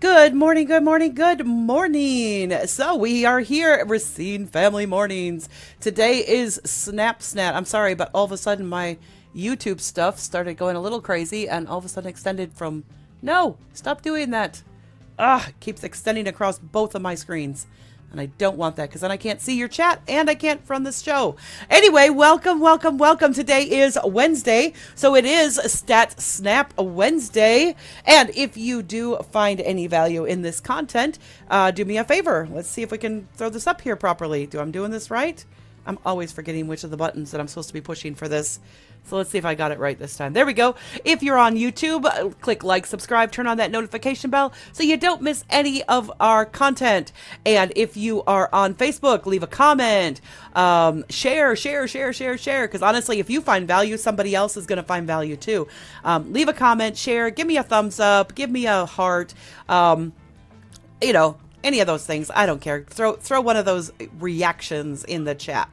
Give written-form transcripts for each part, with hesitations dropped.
Good morning, good morning, good morning. So we are here at Racine Family Mornings. Today is Snap. I'm sorry, but all of a sudden my YouTube stuff started going a little crazy and all of a sudden extended from, no, stop doing that. It keeps extending across both of my screens. And I don't want that because then I can't see your chat and I can't run this show. Anyway, welcome. Today is Wednesday. So it is Stat Snap Wednesday. And if you do find any value in this content, do me a favor. Let's see if we can throw this up here properly. I'm doing this right? I'm always forgetting which of the buttons that I'm supposed to be pushing for this. So let's see if I got it right this time. There we go. If you're on YouTube, click like, subscribe, turn on that notification bell so you don't miss any of our content. And if you are on Facebook, leave a comment, share. Because honestly, if you find value, somebody else is going to find value too. Leave a comment, share, give me a thumbs up, give me a heart, any of those things. I don't care. Throw one of those reactions in the chat.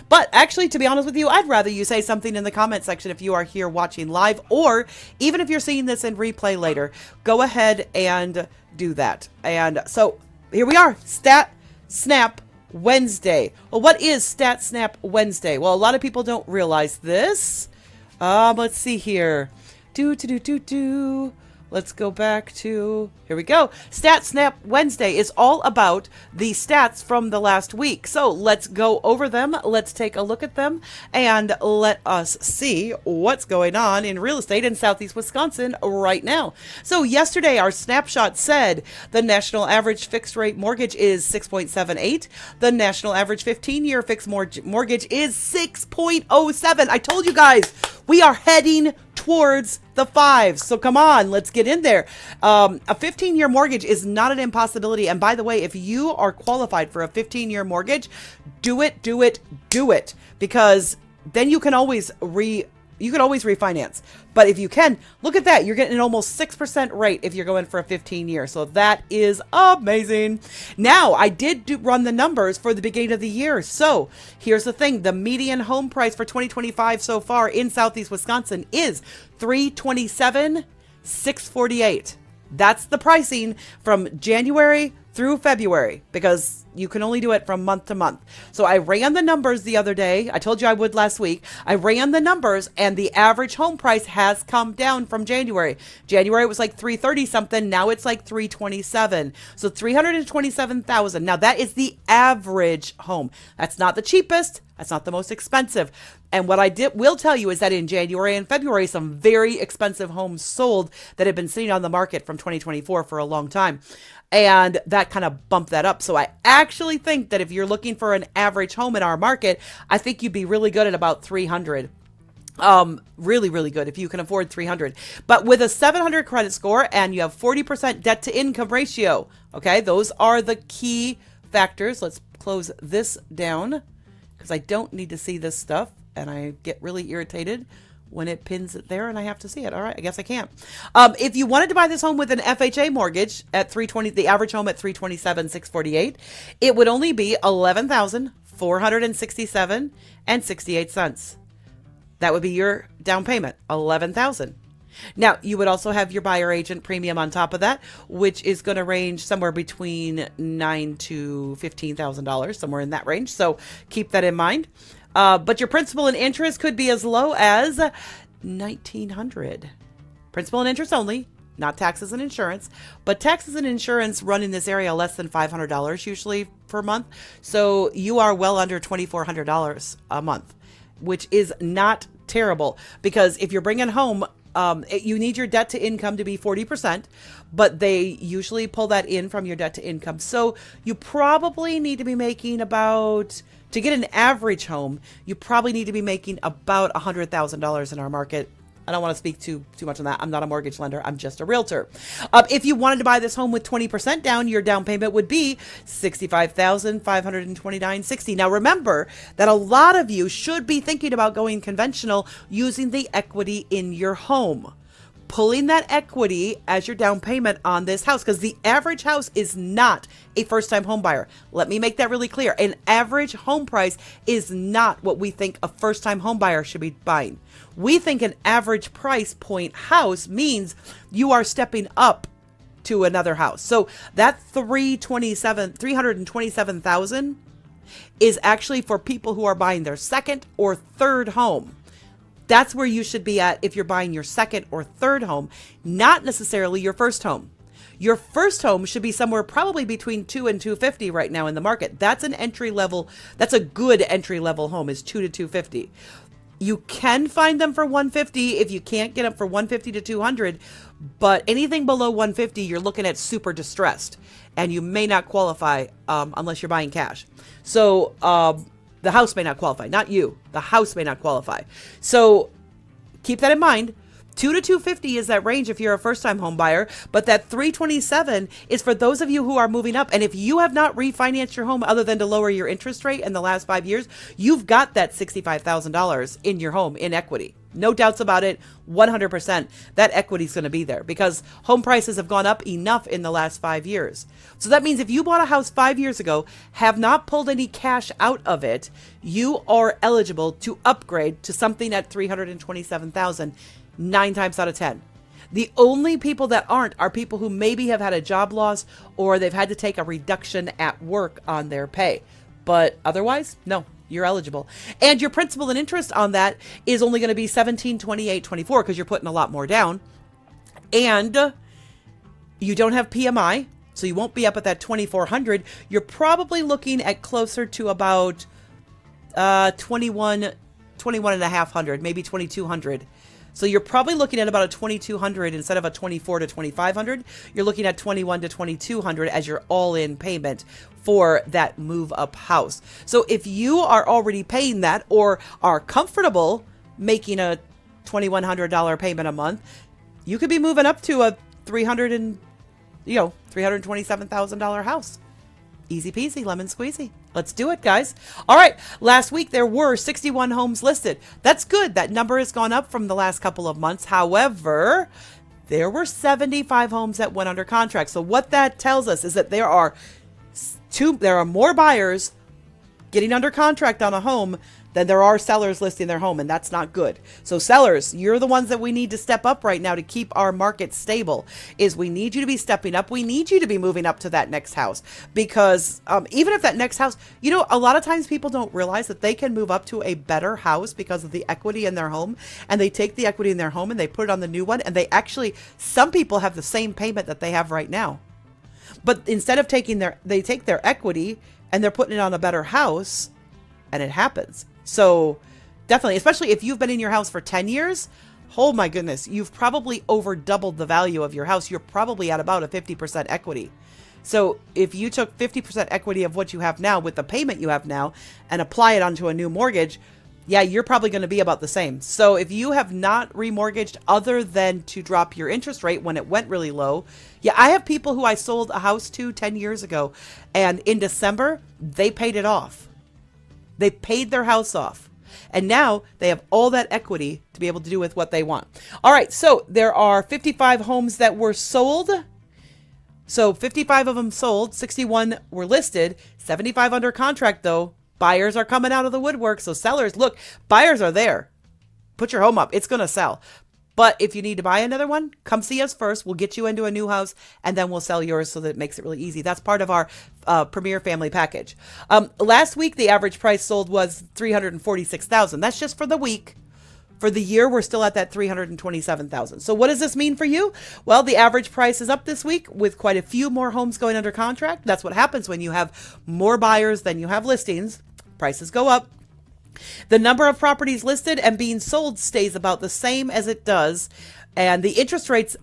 But actually, to be honest with you, I'd rather you say something in the comment section if you are here watching live, or even if you're seeing this in replay later, go ahead and do that. And so here we are, Stat Snap Wednesday. Well, what is Stat Snap Wednesday? Well, a lot of people don't realize this. Let's see here. Let's go back to, here we go. Stat Snap Wednesday is all about the stats from the last week. So let's go over them. Let's take a look at them and let us see what's going on in real estate in Southeast Wisconsin right now. So yesterday, our snapshot said the national average fixed rate mortgage is 6.78. The national average 15-year fixed mortgage is 6.07. I told you guys, we are heading towards the fives. So come on, let's get in there. A 15-year mortgage is not an impossibility. And by the way, if you are qualified for a 15-year mortgage, do it. Because then you can always refinance. But if you can, look at that. You're getting an almost 6% rate if you're going for a 15-year. So that is amazing. Now, I did run the numbers for the beginning of the year. So here's the thing. The median home price for 2025 so far in Southeast Wisconsin is $327,648. That's the pricing from January through February, because you can only do it from month to month. So I ran the numbers the other day. I told you I would last week. I ran the numbers and the average home price has come down from January. January was like 330 something. Now it's like 327. So 327,000. Now that is the average home. That's not the cheapest. That's not the most expensive. And what I will tell you is that in January and February, some very expensive homes sold that had been sitting on the market from 2024 for a long time. And that kind of bumped that up. So I actually think that if you're looking for an average home in our market, I think you'd be really good at about 300. Really good if you can afford 300. But with a 700 credit score and you have 40% debt to income ratio, okay, those are the key factors. Let's close this down because I don't need to see this stuff and I get really irritated when it pins it there and I have to see it. All right, I guess I can't. If you wanted to buy this home with an FHA mortgage at 320, the average home at 327,648, it would only be $11,467.68. That would be your down payment, $11,000. Now, you would also have your buyer agent premium on top of that, which is going to range somewhere between $9,000 to $15,000, somewhere in that range. So keep that in mind. But your principal and interest could be as low as $1,900. Principal and interest only, not taxes and insurance. But taxes and insurance run in this area less than $500 usually per month. So you are well under $2,400 a month, which is not terrible. Because if you're bringing home, you need your debt to income to be 40%, but they usually pull that in from your debt to income. So you probably need to be making about, to get an average home, you probably need to be making about $100,000 in our market. I don't want to speak too much on that. I'm not a mortgage lender. I'm just a realtor. If you wanted to buy this home with 20% down, your down payment would be $65,529.60. Now remember that a lot of you should be thinking about going conventional using the equity in your home. Pulling that equity as your down payment on this house, because the average house is not a first-time home buyer. Let me make that really clear. An average home price is not what we think a first-time home buyer should be buying. We think an average price point house means you are stepping up to another house. So that 327,000 is actually for people who are buying their second or third home. That's where you should be at if you're buying your second or third home, not necessarily your first home. Your first home should be somewhere probably between 2 and 250 right now in the market. That's an entry level. That's a good entry level home, is 2 to 250. You can find them for 150 if you can't get them for 150 to 200, but anything below 150, you're looking at super distressed, and you may not qualify unless you're buying cash. So the house may not qualify, not you. The house may not qualify. So keep that in mind. 2 to 250 is that range if you're a first-time home buyer, but that 327 is for those of you who are moving up. And if you have not refinanced your home other than to lower your interest rate in the last 5 years, you've got that $65,000 in your home in equity. No doubts about it, 100%. That equity is going to be there because home prices have gone up enough in the last 5 years. So that means if you bought a house 5 years ago, have not pulled any cash out of it, you are eligible to upgrade to something at $327,000. 9 times out of 10. The only people that aren't are people who maybe have had a job loss or they've had to take a reduction at work on their pay. But otherwise, no, you're eligible. And your principal and interest on that is only going to be 17, 28, 24 because you're putting a lot more down. And you don't have PMI, so you won't be up at that 2,400. You're probably looking at closer to about 21,500, maybe 2,200. So you're probably looking at about a 2,200 instead of a 24 to 2,500. You're looking at 21 to 2,200 as your all-in payment for that move-up house. So if you are already paying that or are comfortable making a $2,100 payment a month, you could be moving up to a $327,000 house. Easy peasy, lemon squeezy. Let's do it, guys. All right. Last week, there were 61 homes listed. That's good. That number has gone up from the last couple of months. However, there were 75 homes that went under contract. So what that tells us is that there are more buyers getting under contract on a home than there are sellers listing their home, and that's not good. So sellers, you're the ones that we need to step up right now to keep our market stable. Is we need you to be stepping up. We need you to be moving up to that next house because even if that next house, a lot of times people don't realize that they can move up to a better house because of the equity in their home, and they take the equity in their home and they put it on the new one, and some people have the same payment that they have right now. But instead of they take their equity and they're putting it on a better house, and it happens. So definitely, especially if you've been in your house for 10 years, oh my goodness, you've probably over doubled the value of your house. You're probably at about a 50% equity. So if you took 50% equity of what you have now with the payment you have now and apply it onto a new mortgage, yeah, you're probably going to be about the same. So if you have not remortgaged other than to drop your interest rate when it went really low, yeah, I have people who I sold a house to 10 years ago, and in December, they paid it off. They paid their house off. And now they have all that equity to be able to do with what they want. All right. So there are 55 homes that were sold. So 55 of them sold. 61 were listed. 75 under contract, though. Buyers are coming out of the woodwork. So sellers, look, buyers are there. Put your home up. It's going to sell. But if you need to buy another one, come see us first. We'll get you into a new house, and then we'll sell yours so that it makes it really easy. That's part of our Premier Family Package. Last week, the average price sold was $346,000. That's just for the week. For the year, we're still at that $327,000. So what does this mean for you? Well, the average price is up this week with quite a few more homes going under contract. That's what happens when you have more buyers than you have listings. Prices go up. The number of properties listed and being sold stays about the same as it does. And the interest rates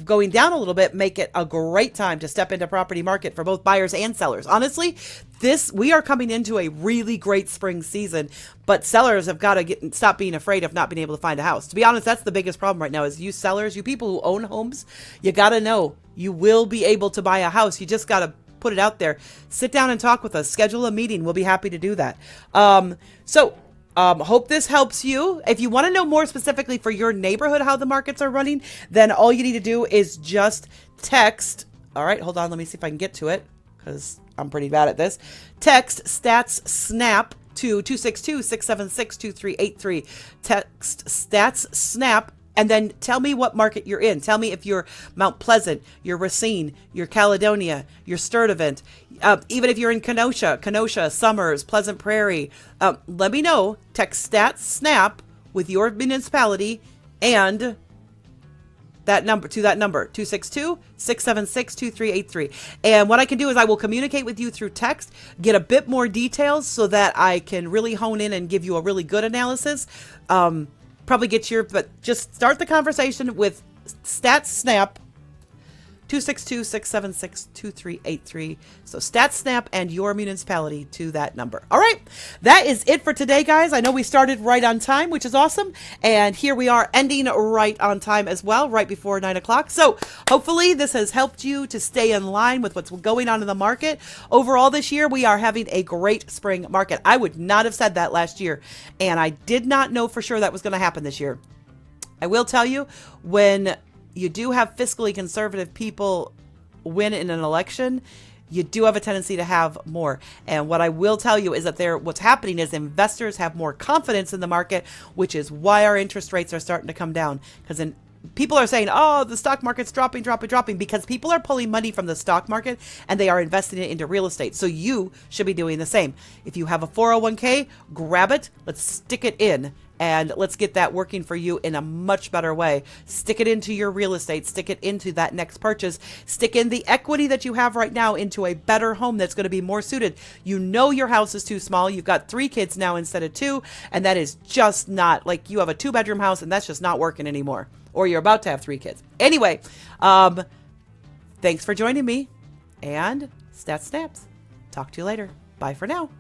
going down a little bit make it a great time to step into property market for both buyers and sellers. Honestly, we are coming into a really great spring season, but sellers have got to stop being afraid of not being able to find a house. To be honest, that's the biggest problem right now is you sellers, you people who own homes, you got to know you will be able to buy a house. You just got to put it out there. Sit down and talk with us. Schedule a meeting. We'll be happy to do that. Hope this helps you. If you want to know more specifically for your neighborhood how the markets are running, then all you need to do is just text. All right, hold on. Let me see if I can get to it because I'm pretty bad at this. Text Stats Snap to 262-676-2383. Text Stats Snap And then tell me what market you're in. Tell me if you're Mount Pleasant, you're Racine, you're Caledonia, you're Sturtevant, even if you're in Kenosha, Summers, Pleasant Prairie. Let me know. Text Stat Snap with your municipality and that number 262-676-2383. And what I can do is I will communicate with you through text, get a bit more details so that I can really hone in and give you a really good analysis. But just start the conversation with Stat Snap 262-676-2383. So Stat Snap and your municipality to that number. All right. That is it for today, guys. I know we started right on time, which is awesome. And here we are ending right on time as well, right before 9 o'clock. So hopefully this has helped you to stay in line with what's going on in the market. Overall this year, we are having a great spring market. I would not have said that last year. And I did not know for sure that was going to happen this year. I will tell you, when you do have fiscally conservative people win in an election, you do have a tendency to have more. And what I will tell you is that what's happening is investors have more confidence in the market, which is why our interest rates are starting to come down. Because people are saying, oh, the stock market's dropping, because people are pulling money from the stock market and they are investing it into real estate. So you should be doing the same. If you have a 401k, grab it, let's stick it in. And let's get that working for you in a much better way. Stick it into your real estate. Stick it into that next purchase. Stick in the equity that you have right now into a better home that's going to be more suited. You know your house is too small. You've got 3 kids now instead of 2. And that is just not, like, you have a 2-bedroom house and that's just not working anymore. Or you're about to have 3 kids. Anyway, thanks for joining me. And Stat Snaps. Talk to you later. Bye for now.